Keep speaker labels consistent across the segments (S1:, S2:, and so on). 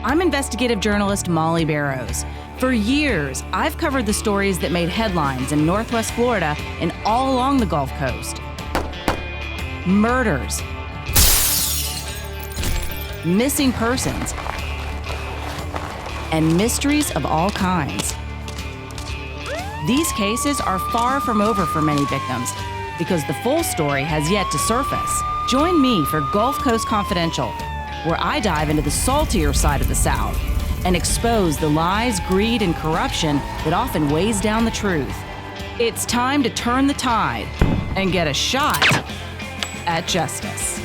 S1: I'm investigative journalist Molly Barrows. For years, I've covered the stories that made headlines in Northwest Florida and all along the Gulf Coast. Murders, missing persons, and mysteries of all kinds. These cases are far from over for many victims because the full story has yet to surface. Join me for Gulf Coast Confidential, where I dive into the saltier side of the South and expose the lies, greed, and corruption that often weighs down the truth. It's time to turn the tide and get a shot at justice.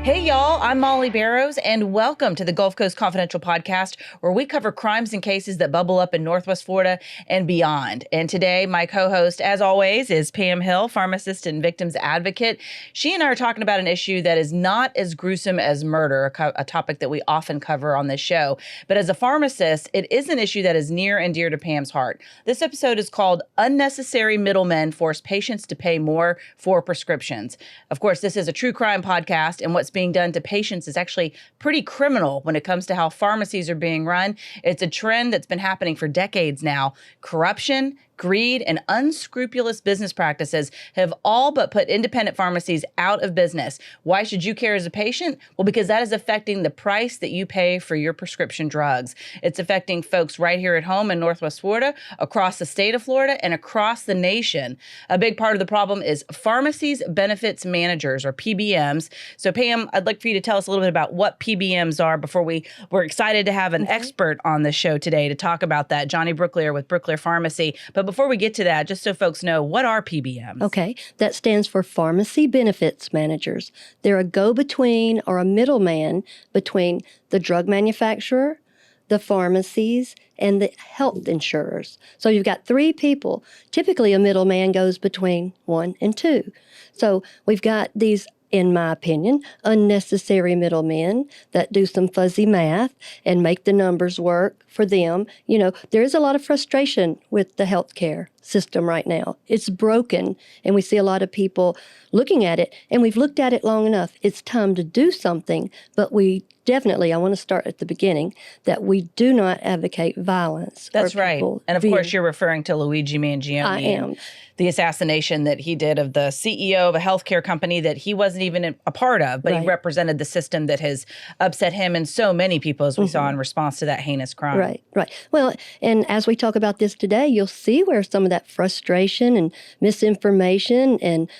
S1: Hey y'all, I'm Molly Barrows, and welcome to the Gulf Coast Confidential podcast, where we cover crimes and cases that bubble up in Northwest Florida and beyond. And today, my co-host, as always, is Pam Hill, pharmacist and victims advocate. She and I are talking about an issue that is not as gruesome as murder, a topic that we often cover on this show. But as a pharmacist, it is an issue that is near and dear to Pam's heart. This episode is called Unnecessary Middlemen Force Patients to Pay More for Prescriptions. Of course, this is a true crime podcast, and what's being done to patients is actually pretty criminal when it comes to how pharmacies are being run. It's a trend that's been happening for decades now. Corruption, greed, and unscrupulous business practices have all but put independent pharmacies out of business. Why should you care as a patient? Well, because that is affecting the price that you pay for your prescription drugs. It's affecting folks right here at home in Northwest Florida, across the state of Florida, and across the nation. A big part of the problem is pharmacies benefits managers, or PBMs. So Pam, I'd like for you to tell us a little bit about what PBMs are before we're excited to have an expert on the show today to talk about that, Johnny Brooklere with Brooklere Pharmacy. But before we get to that, just so folks know, what are PBMs?
S2: Okay, that stands for Pharmacy Benefits Managers. They're a go-between or a middleman between the drug manufacturer, the pharmacies, and the health insurers. So you've got three people. Typically, a middleman goes between one and two. So we've got these, in my opinion, unnecessary middlemen that do some fuzzy math and make the numbers work for them. You know, there is a lot of frustration with the healthcare system right now. It's broken, and we see a lot of people looking at it, and we've looked at it long enough. It's time to do something, but we definitely, I want to start at the beginning, that we do not advocate violence.
S1: That's right. And of course, you're referring to Luigi Mangione.
S2: I am.
S1: The assassination that he did of the CEO of a healthcare company that he wasn't even a part of, but he represented the system that has upset him and so many people, as we saw in response to that heinous crime.
S2: Right. Well, and as we talk about this today, you'll see where some of that frustration and misinformation and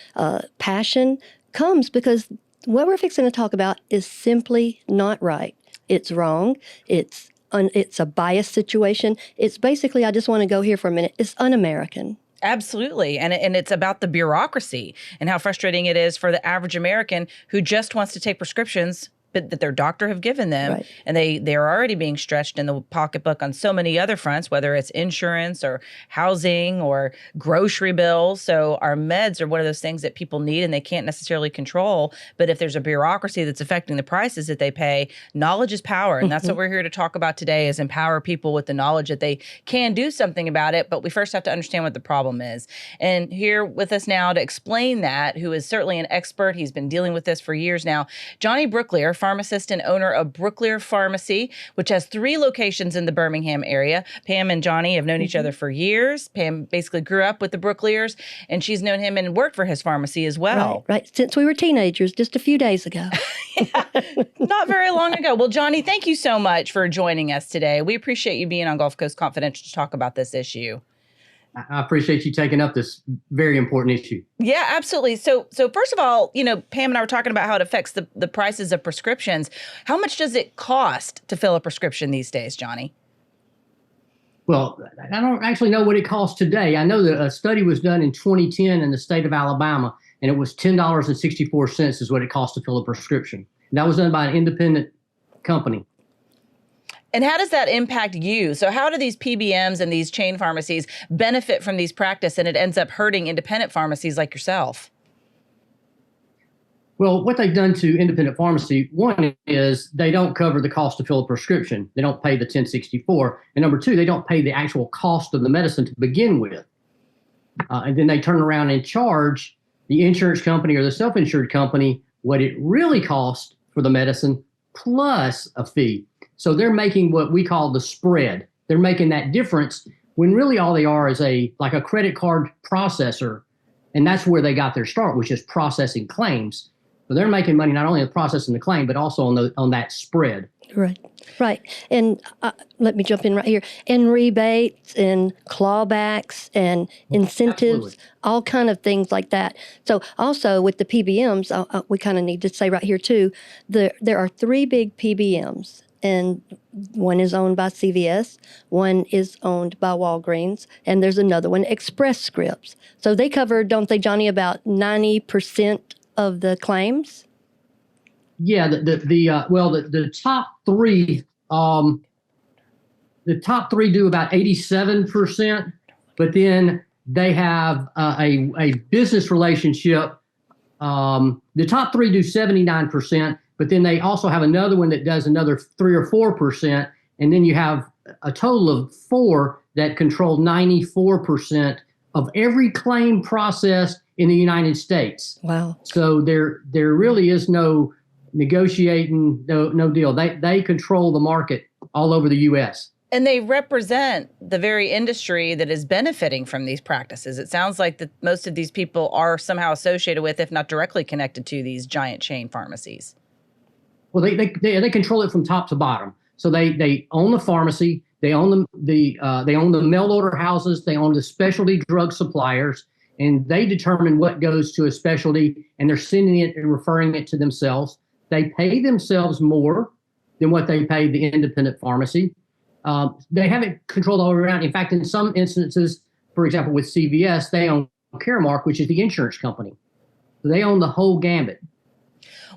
S2: passion comes, because what we're fixing to talk about is simply not right. It's wrong. It's a biased situation. It's basically, I just want to go here for a minute, it's un-American.
S1: Absolutely. And it's about the bureaucracy and how frustrating it is for the average American who just wants to take prescriptions that their doctor have given them. Right. And they're already being stretched in the pocketbook on so many other fronts, whether it's insurance or housing or grocery bills. So our meds are one of those things that people need and they can't necessarily control. But if there's a bureaucracy that's affecting the prices that they pay, knowledge is power. And that's what we're here to talk about today, is empower people with the knowledge that they can do something about it. But we first have to understand what the problem is. And here with us now to explain that, who is certainly an expert, he's been dealing with this for years now, Johnny Brooklere, pharmacist and owner of Brooklere Pharmacy, which has 3 locations in the Birmingham area. Pam and Johnny have known each other for years. Pam basically grew up with the Brookleres, and she's known him and worked for his pharmacy as well.
S2: Right. Since we were teenagers, just a few days ago.
S1: Not very long ago. Well, Johnny, thank you so much for joining us today. We appreciate you being on Gulf Coast Confidential to talk about this issue.
S3: I appreciate you taking up this very important issue.
S1: Yeah, absolutely. So first of all, Pam and I were talking about how it affects the prices of prescriptions. How much does it cost to fill a prescription these days, Johnny?
S3: Well, I don't actually know what it costs today. I know that a study was done in 2010 in the state of Alabama, and it was $10.64 is what it costs to fill a prescription. And that was done by an independent company.
S1: And how does that impact you? So how do these PBMs and these chain pharmacies benefit from these practices, and it ends up hurting independent pharmacies like yourself?
S3: Well, what they've done to independent pharmacy, one is they don't cover the cost to fill a prescription. They don't pay the $10.64. And number two, they don't pay the actual cost of the medicine to begin with. And then they turn around and charge the insurance company or the self-insured company what it really costs for the medicine plus a fee. So they're making what we call the spread. They're making that difference when really all they are is like a credit card processor. And that's where they got their start, which is processing claims. So they're making money not only on processing the claim, but also on that spread.
S2: Right, right. And let me jump in right here. And rebates and clawbacks and incentives,
S3: Absolutely.
S2: all kind of things like that. So also with the PBMs, we kind of need to say right here too, there are 3 big PBMs. And one is owned by CVS, one is owned by Walgreens, and there's another one, Express Scripts. So they cover, don't they, Johnny, about 90% of the claims?
S3: Yeah, the top 3, the top 3 do about 87%, but then they have a business relationship. The top 3 do 79%, but then they also have another one that does another 3 or 4%, and then you have a total of 4 that control 94% of every claim processed in the United States.
S2: Wow.
S3: So there really is no negotiating, no deal. They control the market all over the U.S.
S1: And they represent the very industry that is benefiting from these practices. It sounds like that most of these people are somehow associated with, if not directly connected to, these giant chain pharmacies.
S3: Well, they control it from top to bottom. So they own the pharmacy, they own the mail order houses, they own the specialty drug suppliers, and they determine what goes to a specialty, and they're sending it and referring it to themselves. They pay themselves more than what they pay the independent pharmacy. They have it controlled all around. In fact, in some instances, for example, with CVS, they own Caremark, which is the insurance company. So they own the whole gambit.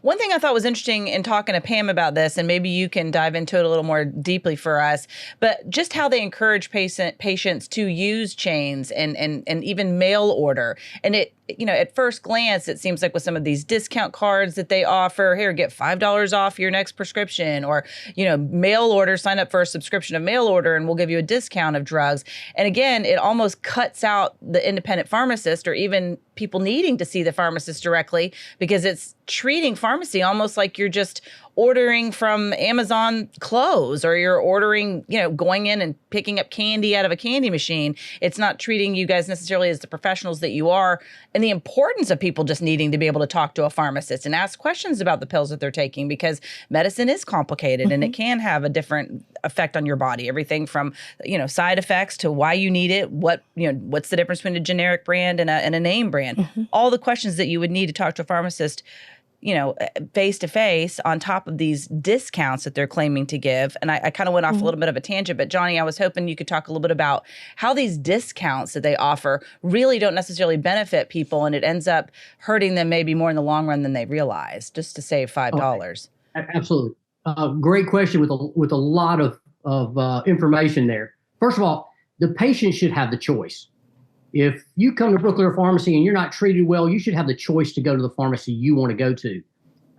S1: One thing I thought was interesting in talking to Pam about this, and maybe you can dive into it a little more deeply for us, but just how they encourage patients to use chains and even mail order. And it, at first glance, it seems like with some of these discount cards that they offer, here, get $5 off your next prescription, or, mail order, sign up for a subscription of mail order and we'll give you a discount of drugs. And again, it almost cuts out the independent pharmacist or even people needing to see the pharmacist directly, because it's treating pharmacy almost like you're just ordering from Amazon clothes, or you're ordering, going in and picking up candy out of a candy machine. It's not treating you guys necessarily as the professionals that you are, and the importance of people just needing to be able to talk to a pharmacist and ask questions about the pills that they're taking, because medicine is complicated and it can have a different effect on your body. Everything from, side effects to why you need it, what's the difference between a generic brand and a name brand. All the questions that you would need to talk to a pharmacist, face to face, on top of these discounts that they're claiming to give. And I kind of went off a little bit of a tangent, but Johnny, I was hoping you could talk a little bit about how these discounts that they offer really don't necessarily benefit people, and it ends up hurting them maybe more in the long run than they realize, just to save $5.
S3: Absolutely. Great question with a lot of information there. First of all, the patient should have the choice. If you come to Brooklere Pharmacy and you're not treated well, you should have the choice to go to the pharmacy you want to go to.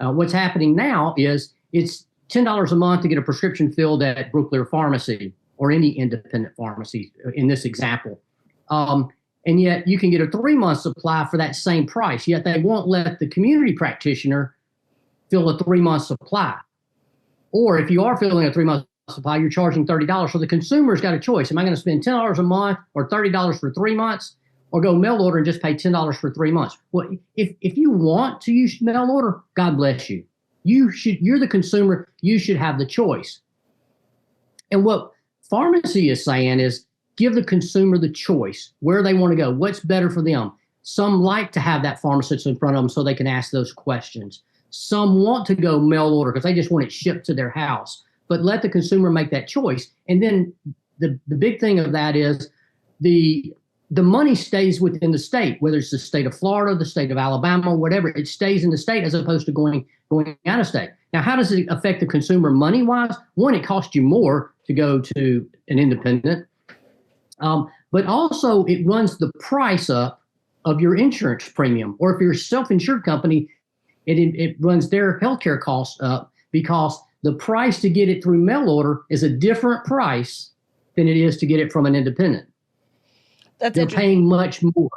S3: What's happening now is it's $10 a month to get a prescription filled at Brooklere Pharmacy or any independent pharmacy in this example. And yet you can get a 3-month supply for that same price, yet they won't let the community practitioner fill a 3-month supply. Or if you are filling a 3-month supply, you're charging $30. So the consumer's got a choice. Am I going to spend $10 a month or $30 for 3 months, or go mail order and just pay $10 for 3 months? Well, if you want to use mail order, God bless you. You're the consumer. You should have the choice. And what pharmacy is saying is give the consumer the choice where they want to go, what's better for them. Some like to have that pharmacist in front of them so they can ask those questions. Some want to go mail order because they just want it shipped to their house. But let the consumer make that choice. And then the big thing of that is the money stays within the state, whether it's the state of Florida, the state of Alabama, whatever. It stays in the state as opposed to going out of state. Now, how does it affect the consumer money-wise? One, it costs you more to go to an independent. But also it runs the price up of your insurance premium. Or if you're a self-insured company, it runs their healthcare costs up, because the price to get it through mail order is a different price than it is to get it from an independent. They're paying much more.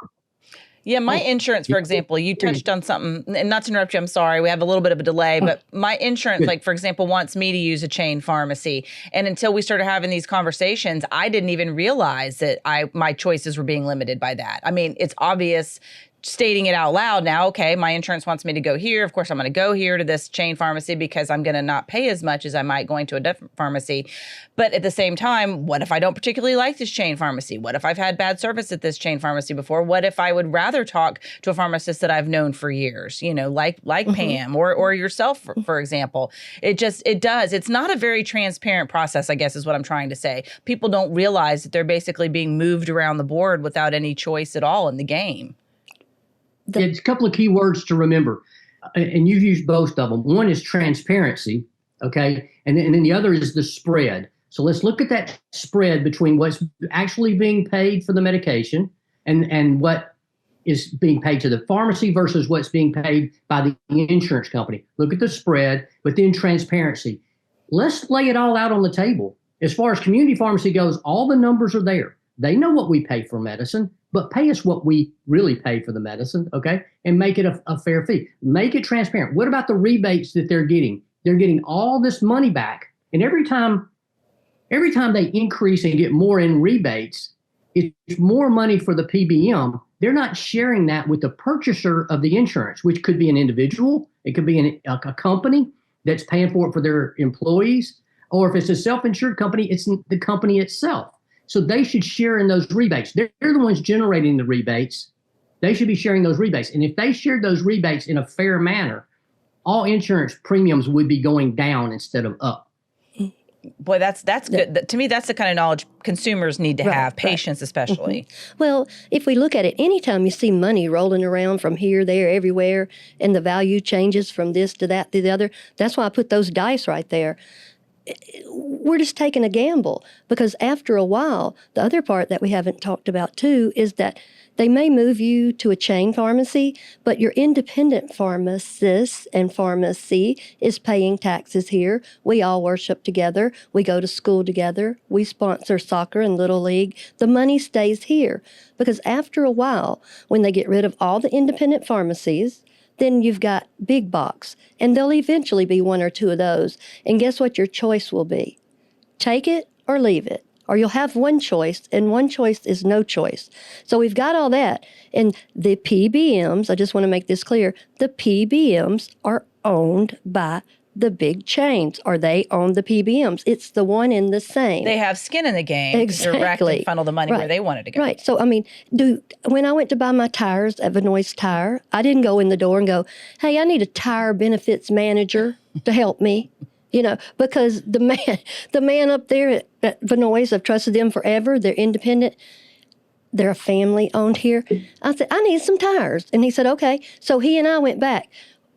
S1: Yeah, my insurance, for example, you touched on something, and not to interrupt you, I'm sorry, we have a little bit of a delay, but my insurance, like, for example, wants me to use a chain pharmacy. And until we started having these conversations, I didn't even realize that my choices were being limited by that. I mean, it's obvious stating it out loud now. Okay, my insurance wants me to go here. Of course, I'm going to go here to this chain pharmacy because I'm going to not pay as much as I might going to a different pharmacy. But at the same time, what if I don't particularly like this chain pharmacy? What if I've had bad service at this chain pharmacy before? What if I would rather talk to a pharmacist that I've known for years, you know, like Pam or yourself, for example? It's not a very transparent process, I guess, is what I'm trying to say. People don't realize that they're basically being moved around the board without any choice at all in the game.
S3: It's a couple of key words to remember, and you've used both of them. One is transparency, okay? And then the other is the spread. So let's look at that spread between what's actually being paid for the medication and what is being paid to the pharmacy versus what's being paid by the insurance company. Look at the spread, but then transparency. Let's lay it all out on the table. As far as community pharmacy goes, all the numbers are there. They know what we pay for medicine, but pay us what we really pay for the medicine, okay? And make it a fair fee. Make it transparent. What about the rebates that they're getting? They're getting all this money back. And every time they increase and get more in rebates, it's more money for the PBM. They're not sharing that with the purchaser of the insurance, which could be an individual. It could be a company that's paying for it for their employees. Or if it's a self-insured company, it's the company itself. So they should share in those rebates. They're the ones generating the rebates. They should be sharing those rebates. And if they shared those rebates in a fair manner, all insurance premiums would be going down instead of up.
S1: Boy, that's good. To me, that's the kind of knowledge consumers need to have, patients especially.
S2: Mm-hmm. Well, if we look at it, anytime you see money rolling around from here, there, everywhere, and the value changes from this to that to the other, that's why I put those dice right there. We're just taking a gamble, because after a while, the other part that we haven't talked about too is that they may move you to a chain pharmacy, but your independent pharmacist and pharmacy is paying taxes here. We all worship together. We go to school together. We sponsor soccer and Little League. The money stays here, because after a while, when they get rid of all the independent pharmacies, then you've got big box, and there'll eventually be one or two of those. And guess what your choice will be? Take it or leave it. Or you'll have one choice, and one choice is no choice. So we've got all that. And the PBMs, I just want to make this clear, the PBMs are owned by the big chains, or they own the PBMs. It's the one and the same.
S1: They have skin in the game.
S2: Exactly.
S1: Direct and funnel the money where they wanted to go.
S2: Right. So, I mean, when I went to buy my tires at Vinoy's Tire, I didn't go in the door and go, hey, I need a tire benefits manager to help me. You know, because the man up there at Vinoy's, I've trusted them forever. They're independent. They're a family owned here. I said, I need some tires. And he said, okay. So he and I went back.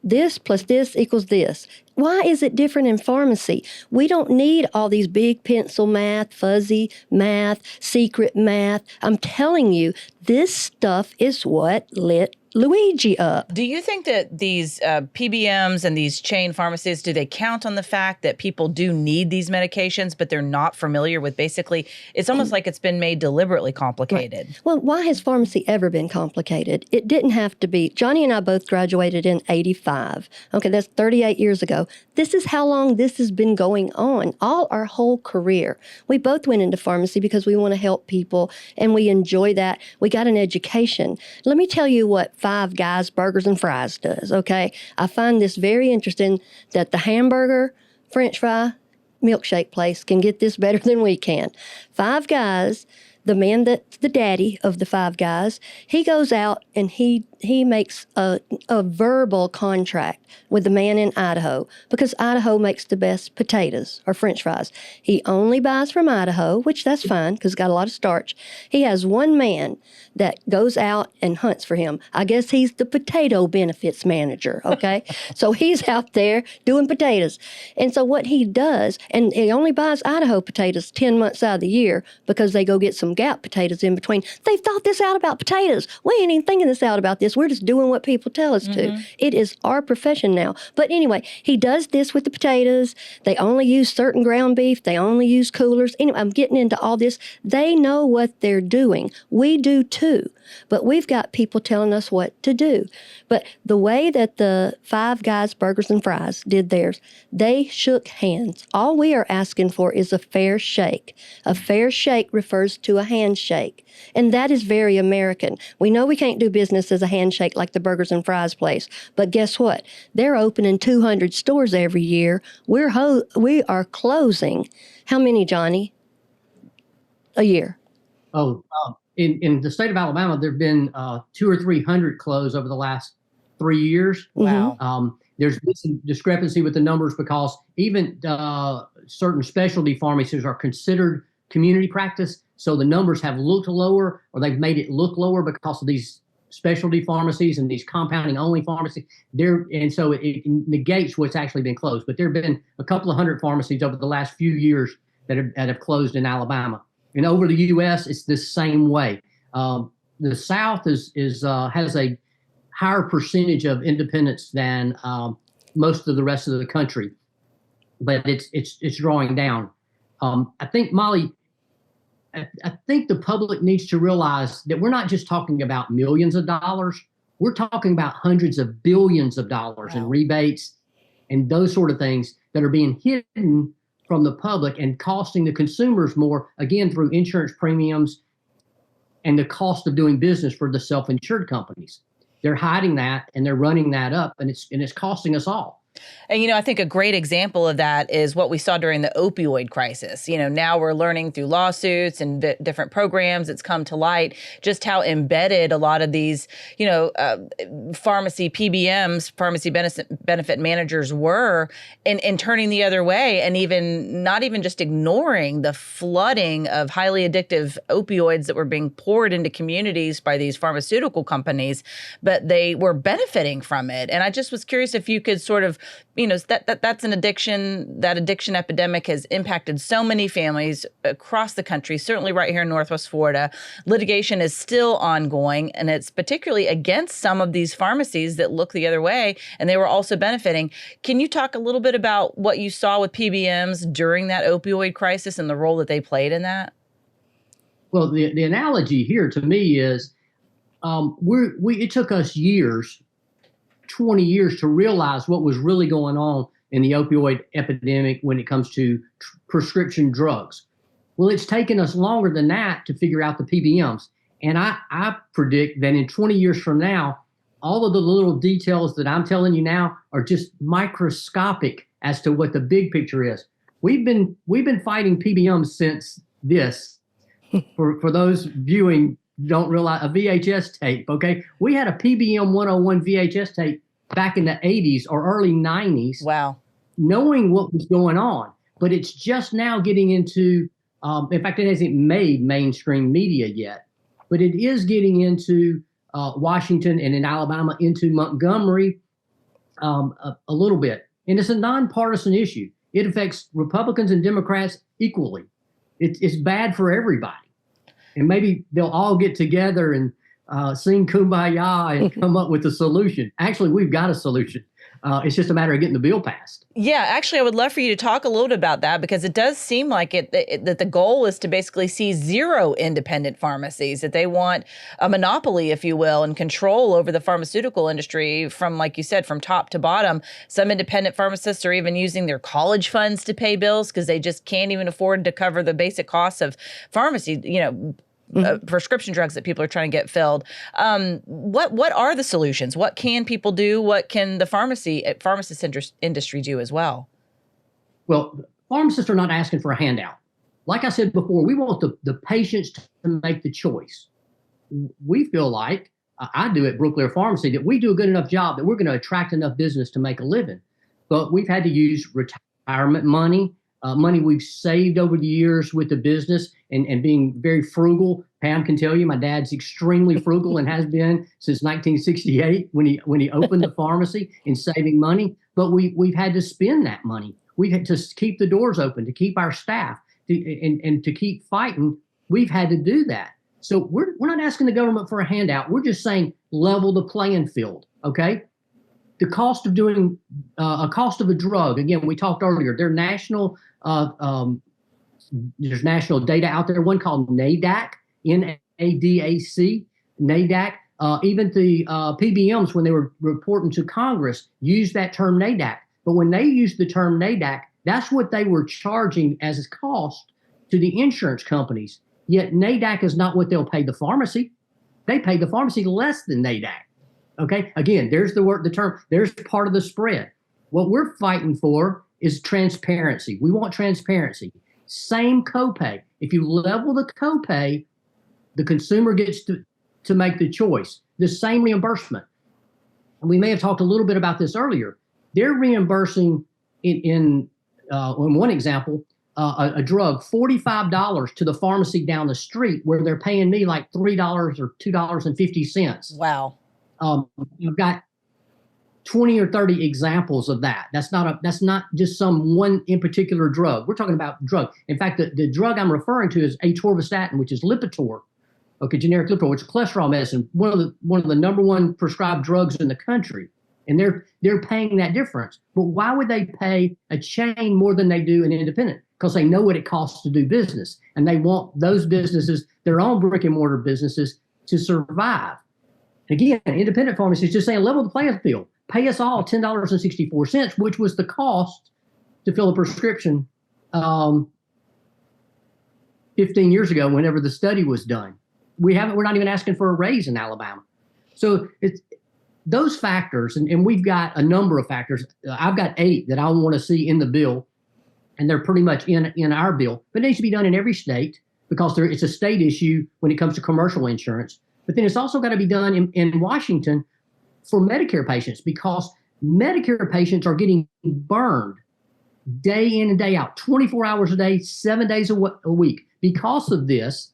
S2: This plus this equals this. Why is it different in pharmacy? We don't need all these big pencil math, fuzzy math, secret math. I'm telling you, this stuff is what lit Luigi up.
S1: Do you think that these PBMs and these chain pharmacies, do they count on the fact that people do need these medications, but they're not familiar with basically, it's almost like it's been made deliberately complicated.
S2: Right. Well, why has pharmacy ever been complicated? It didn't have to be. Johnny and I both graduated in 85. Okay, that's 38 years ago. This is how long this has been going on, all our whole career. We both went into pharmacy because we want to help people, and we enjoy that. We got an education. Let me tell you what Five Guys Burgers and Fries does, okay? I find this very interesting that the hamburger, French fry, milkshake place can get this better than we can. Five Guys, the man that's the daddy of the Five Guys, he goes out and he makes a verbal contract with the man in Idaho, because Idaho makes the best potatoes or French fries. He only buys from Idaho, which that's fine because it's got a lot of starch. He has one man that goes out and hunts for him. I guess he's the potato benefits manager, okay? So he's out there doing potatoes. And so what he does, and he only buys Idaho potatoes 10 months out of the year because they go get some Gap potatoes in between. They've thought this out about potatoes. We ain't even thinking this out about this. We're just doing what people tell us to. It is our profession now. But anyway, he does this with the potatoes. They only use certain ground beef. They only use coolers. Anyway, I'm getting into all this. They know what they're doing. We do too. but we've got people telling us what to do. But the way that the Five Guys Burgers and Fries did theirs, they shook hands. All we are asking for is a fair shake. A fair shake refers to a handshake, and that is very American. We know we can't do business as a handshake like the Burgers and Fries place, but guess what? They're opening 200 stores every year. We are closing. How many, Johnny? A year.
S3: In the state of Alabama, there have been 200 or 300 closed over the last 3 years.
S1: Wow.
S3: There's been some discrepancy with the numbers because even certain specialty pharmacies are considered community practice. So the numbers have looked lower, or they've made it look lower because of these specialty pharmacies and these compounding only pharmacies. And so it negates what's actually been closed. But there have been a couple of hundred pharmacies over the last few years that have closed in Alabama. And over the U.S., it's the same way. The South has a higher percentage of independents than most of the rest of the country, but it's drawing down. I think, Molly, I think the public needs to realize that we're not just talking about millions of dollars. We're talking about hundreds of billions of dollars in rebates and those sort of things that are being hidden from the public and costing the consumers more, again, through insurance premiums and the cost of doing business for the self-insured companies. They're hiding that and they're running that up, and it's costing us all.
S1: And, I think a great example of that is what we saw during the opioid crisis. Now we're learning through lawsuits and different programs, it's come to light just how embedded a lot of these, pharmacy PBMs, pharmacy benefit managers were in turning the other way, and even not even just ignoring the flooding of highly addictive opioids that were being poured into communities by these pharmaceutical companies, but they were benefiting from it. And I just was curious if you could sort of, that's an addiction. That addiction epidemic has impacted so many families across the country, certainly right here in Northwest Florida. Litigation is still ongoing, and it's particularly against some of these pharmacies that look the other way, and they were also benefiting. Can you talk a little bit about what you saw with PBMs during that opioid crisis and the role that they played in that?
S3: Well, the analogy here to me is it took us 20 years to realize what was really going on in the opioid epidemic when it comes to prescription drugs. Well, it's taken us longer than that to figure out the PBMs. And I predict that in 20 years from now, all of the little details that I'm telling you now are just microscopic as to what the big picture is. We've been fighting PBMs since this. For those viewing, don't realize a VHS tape, okay? We had a PBM 101 VHS tape back in the 80s or early 90s.
S1: Wow.
S3: Knowing what was going on, but it's just now getting into, in fact, it hasn't made mainstream media yet, but it is getting into Washington and in Alabama, into Montgomery a little bit. And it's a nonpartisan issue. It affects Republicans and Democrats equally. It's bad for everybody. And maybe they'll all get together and sing Kumbaya and come up with a solution. Actually, we've got a solution. It's just a matter of getting the bill passed.
S1: Yeah, actually, I would love for you to talk a little bit about that, because it does seem like that the goal is to basically see zero independent pharmacies, that they want a monopoly, if you will, and control over the pharmaceutical industry from, like you said, from top to bottom. Some independent pharmacists are even using their college funds to pay bills because they just can't even afford to cover the basic costs of pharmacy, prescription drugs that people are trying to get filled. What are the solutions? What can people do? What can the pharmacist industry do as well?
S3: Well, pharmacists are not asking for a handout. Like I said before, we want the patients to make the choice. We feel like, I do at Brooklere Pharmacy, that we do a good enough job that we're going to attract enough business to make a living. But we've had to use retirement money, money we've saved over the years with the business and being very frugal. Pam can tell you my dad's extremely frugal and has been since 1968 when he opened the pharmacy in saving money. But we've had to spend that money. We've had to keep the doors open, to keep our staff, and to keep fighting. We've had to do that. So we're not asking the government for a handout. We're just saying level the playing field, okay? The cost of doing a cost of a drug, again, we talked earlier, there's national data out there, one called NADAC, NADAC, NADAC, even the PBMs, when they were reporting to Congress, used that term NADAC. But when they used the term NADAC, that's what they were charging as a cost to the insurance companies. Yet NADAC is not what they'll pay the pharmacy. They pay the pharmacy less than NADAC. Okay, again, there's the term, there's part of the spread. What we're fighting for is transparency. We want transparency. Same copay. If you level the copay, the consumer gets to make the choice. The same reimbursement. And we may have talked a little bit about this earlier. They're reimbursing in one example, a drug, $45 to the pharmacy down the street, where they're paying me like $3 or $2.50.
S1: Wow.
S3: I've got 20 or 30 examples of that. That's not just some one in particular drug. We're talking about drug. In fact, the drug I'm referring to is atorvastatin, which is Lipitor, okay, generic Lipitor, which is cholesterol medicine, one of the number one prescribed drugs in the country. And they're paying that difference. But why would they pay a chain more than they do an independent? Because they know what it costs to do business. And they want those businesses, their own brick and mortar businesses, to survive. Again, independent pharmacies just saying, level the playing field. Pay us all $10.64, which was the cost to fill a prescription 15 years ago, whenever the study was done. We're not even asking for a raise in Alabama. So it's those factors, and we've got a number of factors. I've got 8 that I want to see in the bill, and they're pretty much in our bill. But it needs to be done in every state, because it's a state issue when it comes to commercial insurance. But then it's also got to be done in Washington for Medicare patients, because Medicare patients are getting burned day in and day out, 24 hours a day, 7 days a week. Because of this,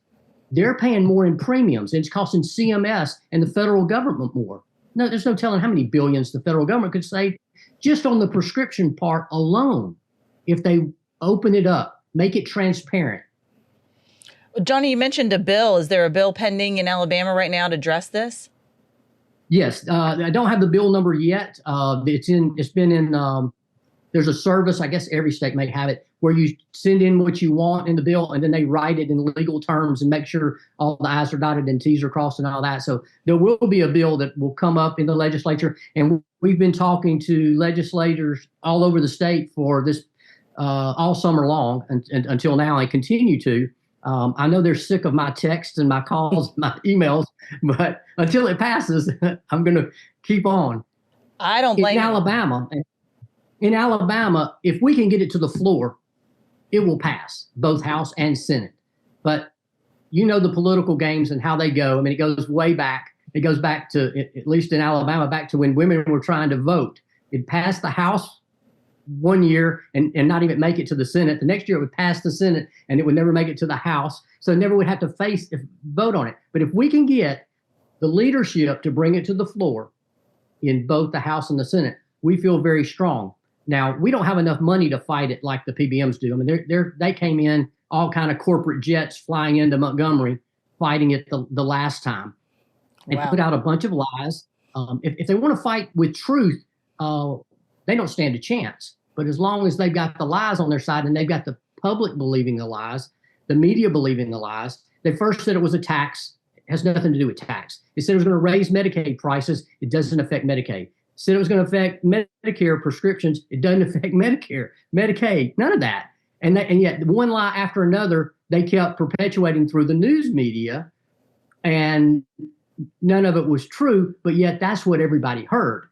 S3: they're paying more in premiums, and it's costing CMS and the federal government more. No, there's no telling how many billions the federal government could save just on the prescription part alone if they open it up, make it transparent.
S1: Johnny, you mentioned a bill. Is there a bill pending in Alabama right now to address this?
S3: Yes, I don't have the bill number yet. It's been in. There's a service, I guess every state may have it, where you send in what you want in the bill, and then they write it in legal terms and make sure all the I's are dotted and T's are crossed and all that. So there will be a bill that will come up in the legislature, and we've been talking to legislators all over the state for this all summer long and until now, and continue to. I know they're sick of my texts and my calls, my emails, but until it passes, I'm going to keep on.
S1: I don't blame
S3: you. In Alabama, if we can get it to the floor, it will pass, both House and Senate. But you know the political games and how they go. I mean, it goes way back. It goes back to, at least in Alabama, back to when women were trying to vote. It passed the House one year and not even make it to the Senate. The next year it would pass the Senate and it would never make it to the House. So it never would have to vote on it. But if we can get the leadership to bring it to the floor in both the House and the Senate, we feel very strong. Now, we don't have enough money to fight it like the PBMs do. I mean, they came in all kind of corporate jets flying into Montgomery, fighting it the last time. They put out a bunch of lies. If they want to fight with truth, they don't stand a chance. But as long as they've got the lies on their side and they've got the public believing the lies, the media believing the lies, they first said it was a tax. It has nothing to do with tax. It said it was going to raise Medicaid prices. It doesn't affect Medicaid. Said it was going to affect Medicare prescriptions. It doesn't affect Medicare, Medicaid, none of that. And yet one lie after another, they kept perpetuating through the news media, and none of it was true, but yet that's what everybody heard.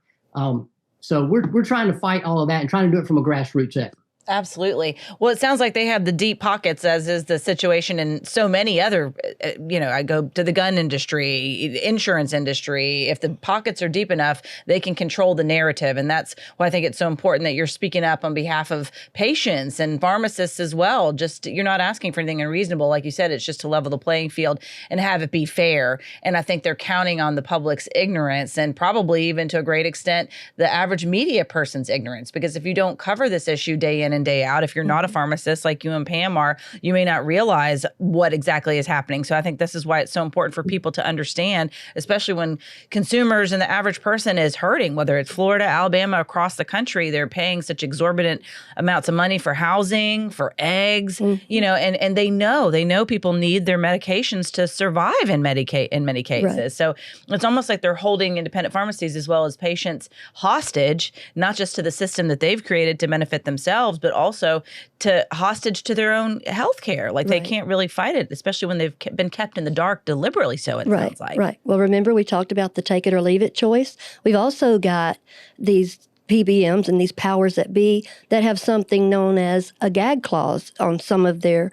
S3: So we're trying to fight all of that and trying to do it from a grassroots effort.
S1: Absolutely. Well, it sounds like they have the deep pockets, as is the situation in so many other, I go to the gun industry, the insurance industry. If the pockets are deep enough, they can control the narrative. And that's why I think it's so important that you're speaking up on behalf of patients and pharmacists as well. Just, you're not asking for anything unreasonable. Like you said, it's just to level the playing field and have it be fair. And I think they're counting on the public's ignorance, and probably even to a great extent, the average media person's ignorance. Because if you don't cover this issue day in in and day out. If you're not a pharmacist like you and Pam are, you may not realize what exactly is happening. So I think this is why it's so important for people to understand, especially when consumers and the average person is hurting, whether it's Florida, Alabama, across the country. They're paying such exorbitant amounts of money for housing, for eggs, and they know people need their medications to survive in many cases. Right. So it's almost like they're holding independent pharmacies as well as patients hostage, not just to the system that they've created to benefit themselves, but also to hostage to their own health care. Like they can't really fight it, especially when they've been kept in the dark deliberately. So it sounds like.
S2: Right. Well, remember we talked about the take it or leave it choice. We've also got these PBMs and these powers that be that have something known as a gag clause on some of their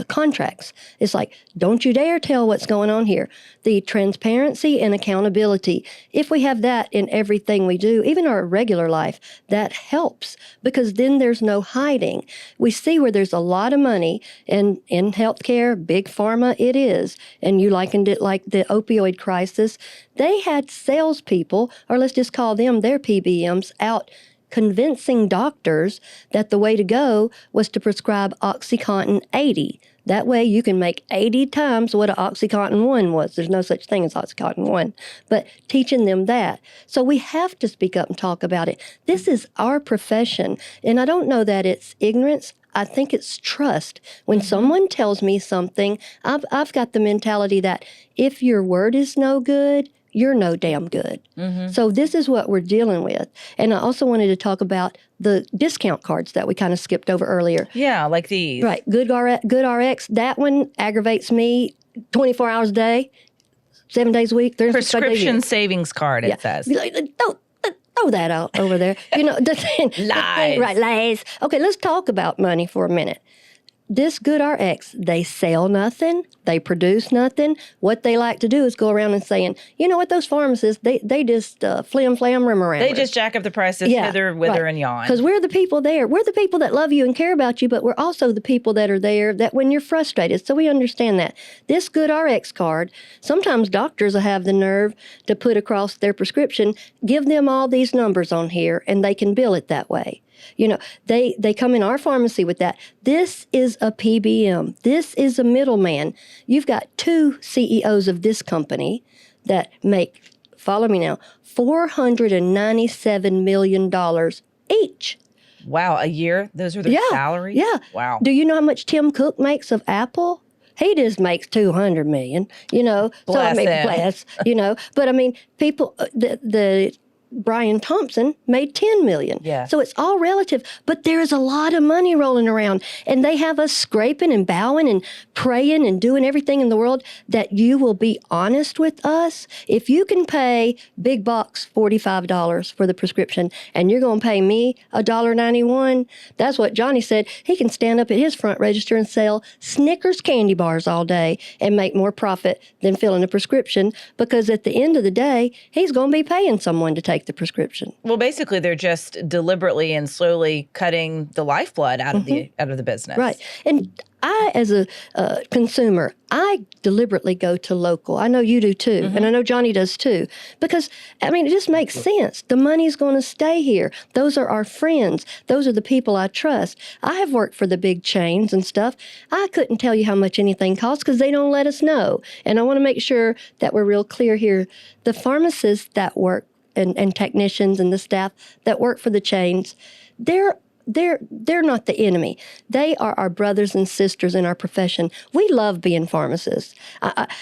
S2: contracts. It's like, don't you dare tell what's going on here. The transparency and accountability, if we have that in everything we do, even our regular life, that helps because then there's no hiding. We see where there's a lot of money in healthcare, big pharma it is, and you likened it like the opioid crisis. They had salespeople, or let's just call them their PBMs, out convincing doctors that the way to go was to prescribe OxyContin 80. That way you can make 80 times what an OxyContin 1 was. There's no such thing as OxyContin 1, but teaching them that. So we have to speak up and talk about it. This is our profession, and I don't know that it's ignorance. I think it's trust. When someone tells me something, I've got the mentality that if your word is no good, you're no damn good. So this is what we're dealing with. And I also wanted to talk about the discount cards that we kind of skipped over earlier.
S1: Yeah, like these.
S2: Right. Good RX, that one aggravates me 24 hours a day, 7 days a week.
S1: Prescription savings card, it says.
S2: Throw that out over there. Lies. Right, lies. Okay, let's talk about money for a minute. This Good RX, they sell nothing, they produce nothing. What they like to do is go around and saying, you know what, those pharmacists, they just flim, flam, rim around.
S1: They just jack up the prices, hither, wither, and yon.
S2: Because we're the people there. We're the people that love you and care about you, but we're also the people that are there that when you're frustrated. So we understand that. This Good RX card, sometimes doctors will have the nerve to put across their prescription, give them all these numbers on here, and they can bill it that way. They come in our pharmacy with that. This is a PBM. This is a middleman. You've got two CEOs of this company that make, follow me now, $497 million each.
S1: Wow, a year? Those are their salaries?
S2: Yeah.
S1: Wow.
S2: Do you know how much Tim Cook makes of Apple? He just makes $200 million,
S1: Bless
S2: him. But I mean, people, the Brian Thompson made $10 million.
S1: Yeah.
S2: So it's all relative, but there's a lot of money rolling around, and they have us scraping and bowing and praying and doing everything in the world that you will be honest with us. If you can pay big box $45 for the prescription and you're going to pay me $1.91, that's what Johnny said. He can stand up at his front register and sell Snickers candy bars all day and make more profit than filling a prescription, because at the end of the day, he's going to be paying someone to take the prescription.
S1: Well, basically, they're just deliberately and slowly cutting the lifeblood out of the business.
S2: Right. And I, as a consumer, I deliberately go to local. I know you do too, and I know Johnny does too, because, I mean, it just makes sense. The money's going to stay here. Those are our friends. Those are the people I trust. I have worked for the big chains and stuff. I couldn't tell you how much anything costs because they don't let us know. And I want to make sure that we're real clear here. The pharmacists that work and technicians and the staff that work for the chains, they're not the enemy. They are our brothers and sisters in our profession. We love being pharmacists.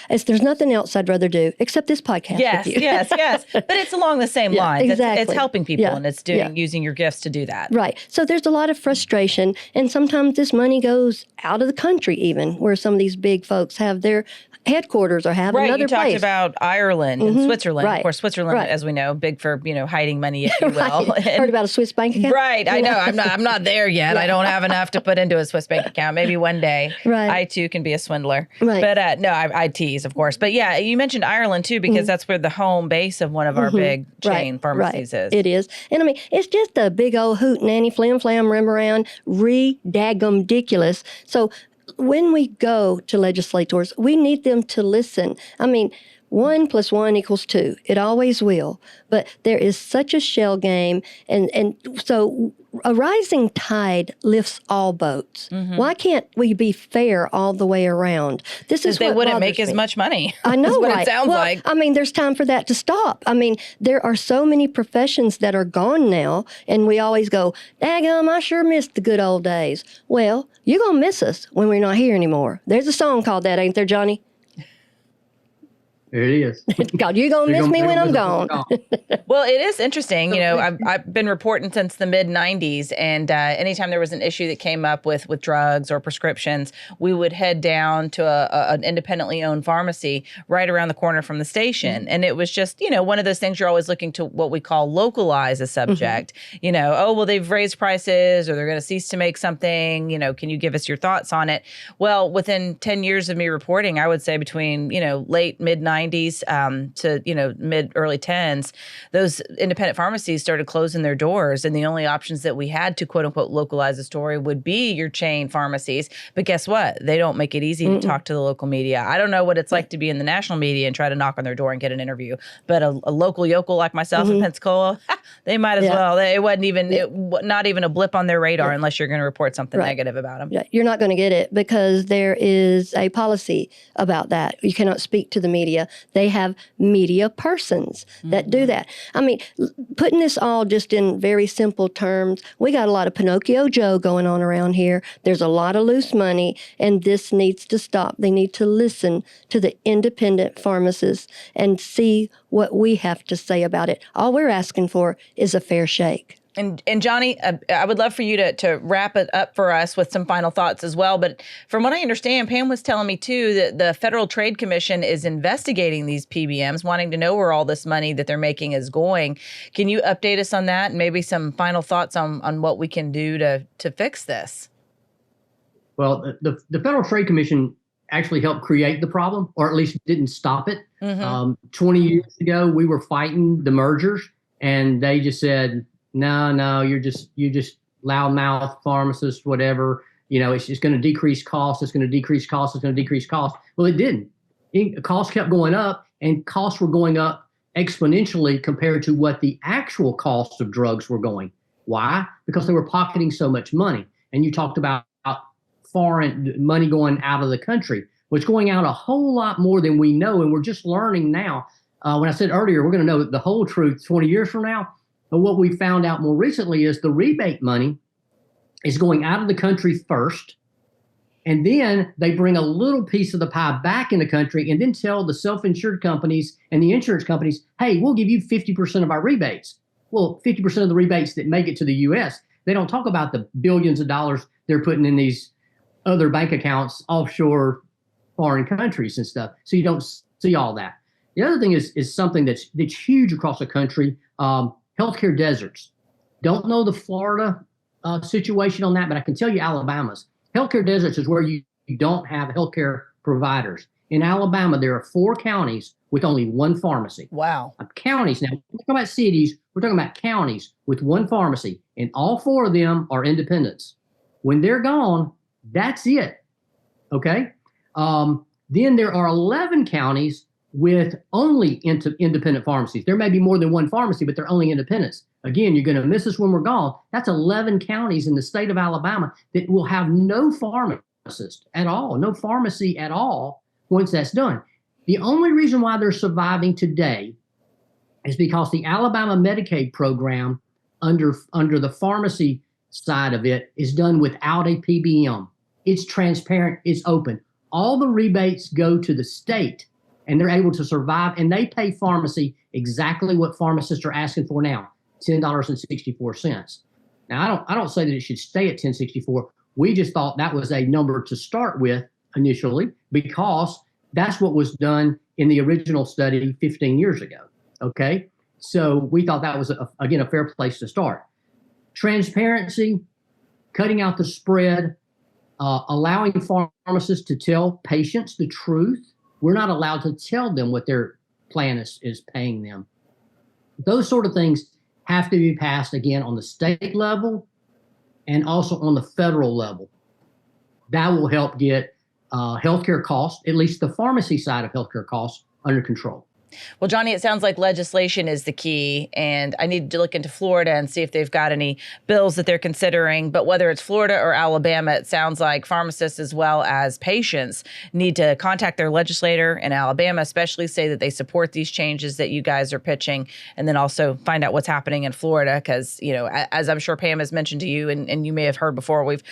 S2: There's nothing else I'd rather do except this podcast with you.
S1: Yes. But it's along the same lines.
S2: Exactly.
S1: It's helping people, and it's using your gifts to do that.
S2: Right. So there's a lot of frustration, and sometimes this money goes out of the country even, where some of these big folks have their headquarters or have another place.
S1: Right, you talked about Ireland and Switzerland.
S2: Right.
S1: Of course, Switzerland, as we know, big for, hiding money, if you will.
S2: Heard about a Swiss bank account?
S1: Right, I know. I'm not there yet. I don't have enough to put into a Swiss bank account. Maybe one day I too can be a swindler.
S2: Right.
S1: But no, I tease, of course. But yeah, you mentioned Ireland too, because that's where the home base of one of our big chain pharmacies is.
S2: It is. And I mean, it's just a big old hoot nanny flim flam rim around, re-daggum ridiculous. So when we go to legislators, we need them to listen. I mean, 1 + 1 = 2. It always will. But there is such a shell game. And so a rising tide lifts all boats. Why can't we be fair all the way around? This is
S1: they
S2: what
S1: wouldn't
S2: bothers
S1: make as
S2: me.
S1: much money.
S2: I know,
S1: That's what
S2: right?
S1: it sounds
S2: well,
S1: like.
S2: I mean, there's time for that to stop. I mean, there are so many professions that are gone now, and we always go, daggum, I sure missed the good old days. Well, you're going to miss us when we're not here anymore. There's a song called that, ain't there, Johnny?
S3: There it is.
S2: God, you're going to miss me when I'm gone.
S1: Well, it is interesting. You know, I've been reporting since the mid 90s, and anytime there was an issue that came up with drugs or prescriptions, we would head down to an independently owned pharmacy right around the corner from the station. And it was just, you know, one of those things you're always looking to what we call localize a subject. You know, oh, well, they've raised prices or they're going to cease to make something. You know, can you give us your thoughts on it? Well, within 10 years of me reporting, I would say between, you know, late mid 90s to, you know, mid early 10s, those independent pharmacies started closing their doors. And the only options that we had to quote unquote localize the story would be your chain pharmacies. But guess what? They don't make it easy to talk to the local media. I don't know what it's like to be in the national media and try to knock on their door and get an interview. But a local yokel like myself in Pensacola, they might as well. It wasn't even, not even a blip on their radar unless you're going to report something negative about them.
S2: Yeah, you're not going to get it because there is a policy about that. You cannot speak to the media. They have media persons that do that. I mean, putting this all just in very simple terms, we got a lot of Pinocchio Joe going on around here. There's a lot of loose money, and this needs to stop. They need to listen to the independent pharmacists and see what we have to say about it. All we're asking for is a fair shake.
S1: And Johnny, I would love for you to wrap it up for us with some final thoughts as well. But from what I understand, Pam was telling me, too, that the Federal Trade Commission is investigating these PBMs, wanting to know where all this money that they're making is going. Can you update us on that and maybe some final thoughts on what we can do to fix this?
S3: Well, the Federal Trade Commission actually helped create the problem, or at least didn't stop it. 20 years ago, we were fighting the mergers, and they just said, no, you're just loudmouth pharmacists, whatever. You know, it's just going to decrease costs. It's going to decrease costs. It's going to decrease costs. Well, it didn't. Costs kept going up, and costs were going up exponentially compared to what the actual costs of drugs were going. Why? Because they were pocketing so much money. And you talked about foreign money going out of the country. Well, it's going out a whole lot more than we know, and we're just learning now. When I said earlier, we're going to know the whole truth 20 years from now. But what we found out more recently is the rebate money is going out of the country first, and then they bring a little piece of the pie back in the country and then tell the self-insured companies and the insurance companies, hey, we'll give you 50% of our rebates. Well, 50% of the rebates that make it to the U.S., they don't talk about the billions of dollars they're putting in these other bank accounts offshore foreign countries and stuff. So you don't see all that. The other thing is something that's huge across the country. Healthcare deserts. Don't know the Florida situation on that, but I can tell you Alabama's. Healthcare deserts is where you don't have healthcare providers. In Alabama, there are 4 counties with only 1 pharmacy.
S1: Wow.
S3: Counties. Now, we're talking about cities. We're talking about counties with 1 pharmacy, and all 4 of them are independents. When they're gone, that's it. Okay? Then there are 11 counties with only independent pharmacies. There may be more than 1 pharmacy, but they're only independents. Again, you're going to miss us when we're gone. That's 11 counties in the state of Alabama that will have no pharmacist at all, no pharmacy at all once that's done. The only reason why they're surviving today is because the Alabama Medicaid program under the pharmacy side of it is done without a PBM. It's transparent, it's open. All the rebates go to the state, and they're able to survive, and they pay pharmacy exactly what pharmacists are asking for now, $10.64. Now, I don't say that it should stay at $10.64. We just thought that was a number to start with initially because that's what was done in the original study 15 years ago. Okay, so we thought that was again a fair place to start. Transparency, cutting out the spread, allowing pharmacists to tell patients the truth. We're not allowed to tell them what their plan is paying them. Those sort of things have to be passed again on the state level and also on the federal level. That will help get healthcare costs, at least the pharmacy side of healthcare costs, under control.
S1: Well, Johnny, it sounds like legislation is the key, and I need to look into Florida and see if they've got any bills that they're considering. But whether it's Florida or Alabama, it sounds like pharmacists as well as patients need to contact their legislator in Alabama, especially say that they support these changes that you guys are pitching, and then also find out what's happening in Florida. Because, you know, as I'm sure Pam has mentioned to you, and you may have heard before, we've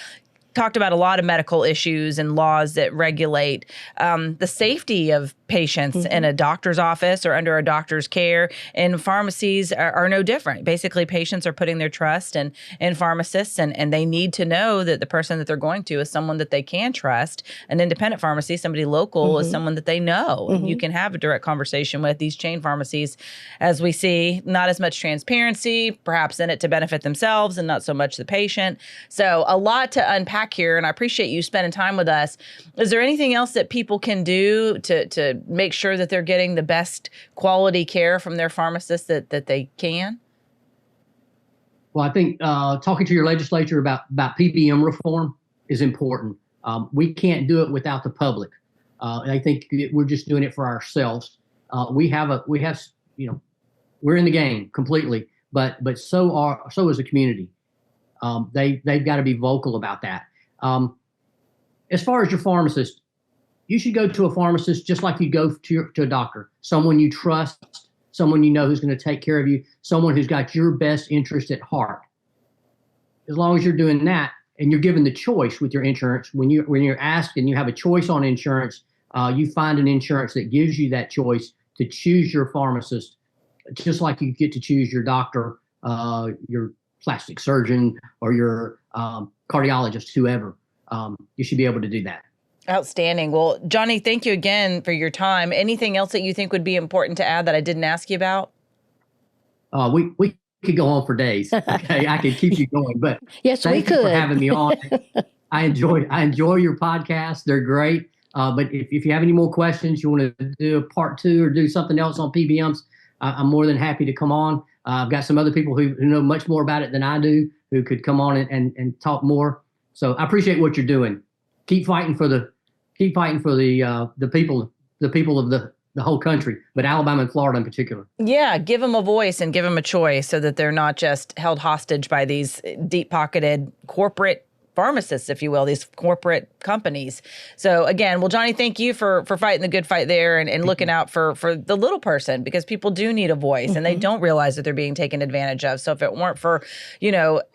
S1: talked about a lot of medical issues and laws that regulate the safety of patients in a doctor's office or under a doctor's care, and pharmacies are no different. Basically, patients are putting their trust in pharmacists, and they need to know that the person that they're going to is someone that they can trust. An independent pharmacy, somebody local, is someone that they know, and you can have a direct conversation with. These chain pharmacies, as we see, not as much transparency, perhaps in it to benefit themselves and not so much the patient. So a lot to unpack here, and I appreciate you spending time with us. Is there anything else that people can do to make sure that they're getting the best quality care from their pharmacist that they can?
S3: Well, I think talking to your legislature about PBM reform is important. We can't do it without the public. I think we're just doing it for ourselves. We're in the game completely, but so is the community. They've got to be vocal about that. As far as your pharmacist, you should go to a pharmacist just like you go to a doctor, someone you trust, someone you know who's going to take care of you, someone who's got your best interest at heart. As long as you're doing that and you're given the choice with your insurance, when you're asked and you have a choice on insurance, you find an insurance that gives you that choice to choose your pharmacist, just like you get to choose your doctor, your plastic surgeon, or your cardiologist, whoever. You should be able to do that.
S1: Outstanding. Well, Johnny, thank you again for your time. Anything else that you think would be important to add that I didn't ask you about?
S3: We could go on for days. Okay, I could keep you going, but
S2: yes, we could.
S3: Thank you for having me on. I enjoy your podcast. They're great. But if you have any more questions, you want to do a part 2 or do something else on PBMs, I'm more than happy to come on. I've got some other people who know much more about it than I do who could come on and talk more. So I appreciate what you're doing. Keep fighting for the people of the whole country, but Alabama and Florida in particular.
S1: Yeah, give them a voice and give them a choice so that they're not just held hostage by these deep-pocketed corporate pharmacists, if you will, these corporate companies. So again, well, Johnny, thank you for fighting the good fight there and looking out for the little person, because people do need a voice and they don't realize that they're being taken advantage of. So if it weren't for,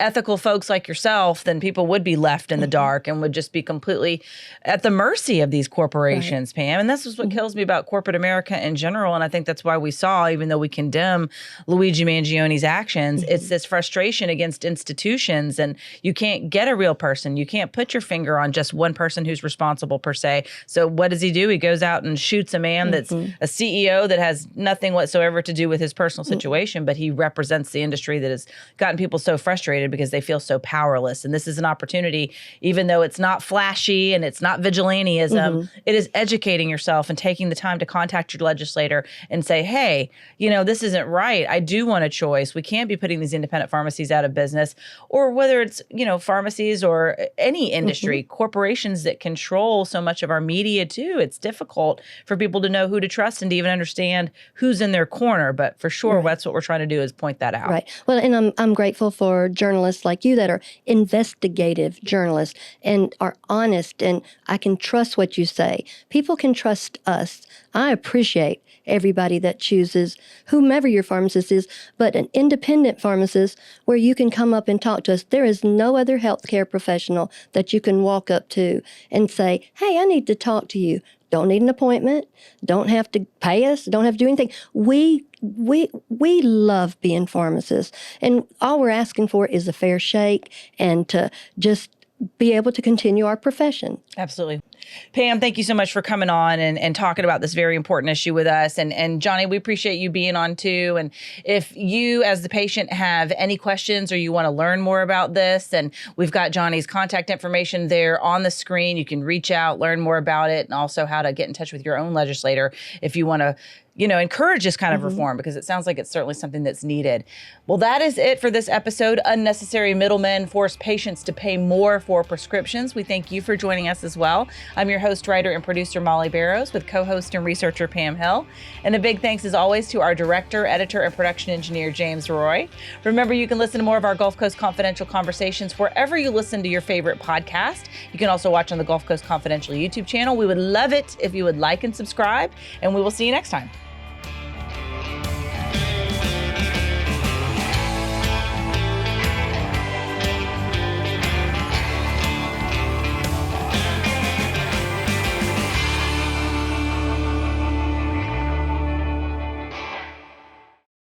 S1: ethical folks like yourself, then people would be left in the dark and would just be completely at the mercy of these corporations, right. Pam. And this is what kills me about corporate America in general. And I think that's why we saw, even though we condemn Luigi Mangione's actions, it's this frustration against institutions, and you can't get a real person. You can't put your finger on just one person who's responsible per se. So what does he do? He goes out and shoots a man that's a CEO that has nothing whatsoever to do with his personal situation, but he represents the industry that has gotten people so frustrated because they feel so powerless. And this is an opportunity, even though it's not flashy and it's not vigilantism, it is educating yourself and taking the time to contact your legislator and say, hey, this isn't right. I do want a choice. We can't be putting these independent pharmacies out of business. Or whether it's, pharmacies or any industry, corporations that control so much of our media too. It's difficult for people to know who to trust and to even understand who's in their corner. But for sure, that's what we're trying to do, is point that out.
S2: Right. Well, and I'm grateful for journalists like you that are investigative journalists and are honest, and I can trust what you say. People can trust us. I appreciate everybody that chooses whomever your pharmacist is, but an independent pharmacist where you can come up and talk to us. There is no other healthcare professional that you can walk up to and say, hey, I need to talk to you. Don't need an appointment. Don't have to pay us. Don't have to do anything. We love being pharmacists, and all we're asking for is a fair shake and to just be able to continue our profession.
S1: Absolutely. Pam, thank you so much for coming on and talking about this very important issue with us. And Johnny, we appreciate you being on too. And if you as the patient have any questions or you want to learn more about this, and we've got Johnny's contact information there on the screen. You can reach out, learn more about it, and also how to get in touch with your own legislator if you want to encourage this kind of reform, because it sounds like it's certainly something that's needed. Well, that is it for this episode. Unnecessary middlemen force patients to pay more for prescriptions. We thank you for joining us as well. I'm your host, writer, and producer, Molly Barrows, with co-host and researcher, Pam Hill. And a big thanks, as always, to our director, editor, and production engineer, James Roy. Remember, you can listen to more of our Gulf Coast Confidential conversations wherever you listen to your favorite podcast. You can also watch on the Gulf Coast Confidential YouTube channel. We would love it if you would like and subscribe, and we will see you next time.